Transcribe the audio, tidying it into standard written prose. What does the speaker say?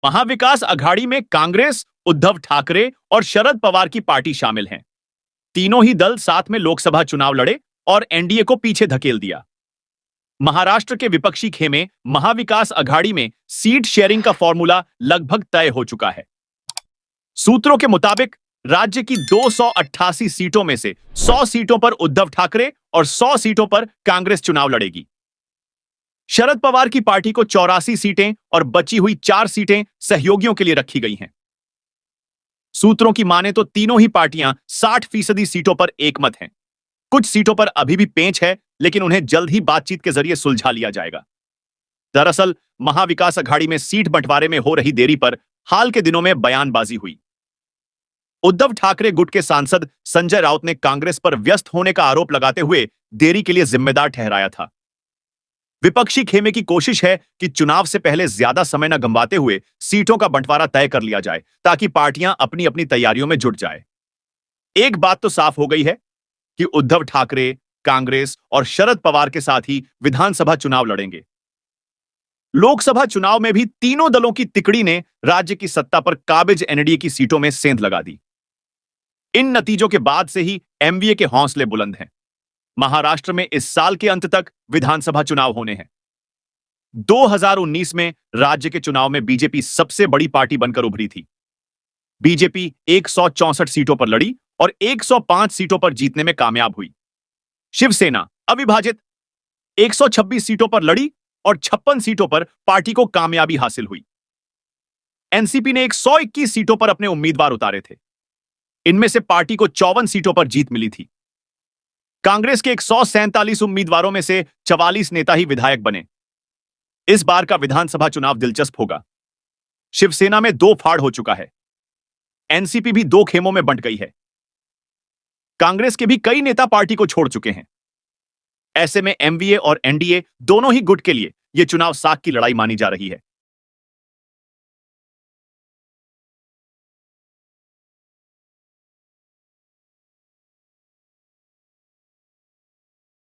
महाविकास अघाड़ी में कांग्रेस, उद्धव ठाकरे और शरद पवार की पार्टी शामिल हैं। तीनों ही दल साथ में लोकसभा चुनाव लड़े और एनडीए को पीछे धकेल दिया। महाराष्ट्र के विपक्षी खेमे महाविकास अघाड़ी में सीट शेयरिंग का फॉर्मूला लगभग तय हो चुका है। सूत्रों के मुताबिक राज्य की 288 सीटों में से 100 सीटों पर उद्धव ठाकरे और 100 सीटों पर कांग्रेस चुनाव लड़ेगी। शरद पवार की पार्टी को 84 सीटें और बची हुई 4 सीटें सहयोगियों के लिए रखी गई हैं। सूत्रों की माने तो तीनों ही पार्टियां 60% सीटों पर एकमत हैं। कुछ सीटों पर अभी भी पेंच है, लेकिन उन्हें जल्द ही बातचीत के जरिए सुलझा लिया जाएगा। दरअसल महाविकास अघाड़ी में सीट बंटवारे में हो रही देरी पर हाल के दिनों में बयानबाजी हुई। उद्धव ठाकरे गुट के सांसद संजय राउत ने कांग्रेस पर व्यस्त होने का आरोप लगाते हुए देरी के लिए जिम्मेदार ठहराया था। विपक्षी खेमे की कोशिश है कि चुनाव से पहले ज्यादा समय न गंवाते हुए सीटों का बंटवारा तय कर लिया जाए, ताकि पार्टियां अपनी अपनी तैयारियों में जुट जाए। एक बात तो साफ हो गई है कि उद्धव ठाकरे, कांग्रेस और शरद पवार के साथ ही विधानसभा चुनाव लड़ेंगे। लोकसभा चुनाव में भी तीनों दलों की तिकड़ी ने राज्य की सत्ता पर काबिज एनडीए की सीटों में सेंध लगा दी। इन नतीजों के बाद से ही एमवीए के हौसले बुलंद हैं। महाराष्ट्र में इस साल के अंत तक विधानसभा चुनाव होने हैं। 2019 में राज्य के चुनाव में बीजेपी सबसे बड़ी पार्टी बनकर उभरी थी। बीजेपी 164 सीटों पर लड़ी और 105 सीटों पर जीतने में कामयाब हुई। शिवसेना अविभाजित 126 सीटों पर लड़ी और 56 सीटों पर पार्टी को कामयाबी हासिल हुई। एनसीपी ने 121 सीटों पर अपने उम्मीदवार उतारे थे। इनमें से पार्टी को 54 सीटों पर जीत मिली थी। कांग्रेस के 147 उम्मीदवारों में से 44 नेता ही विधायक बने। इस बार का विधानसभा चुनाव दिलचस्प होगा। शिवसेना में 2 फाड़ हो चुका है। एनसीपी भी 2 खेमों में बंट गई है। कांग्रेस के भी कई नेता पार्टी को छोड़ चुके हैं। ऐसे में एमवीए और एनडीए दोनों ही गुट के लिए यह चुनाव साख की लड़ाई मानी जा रही है।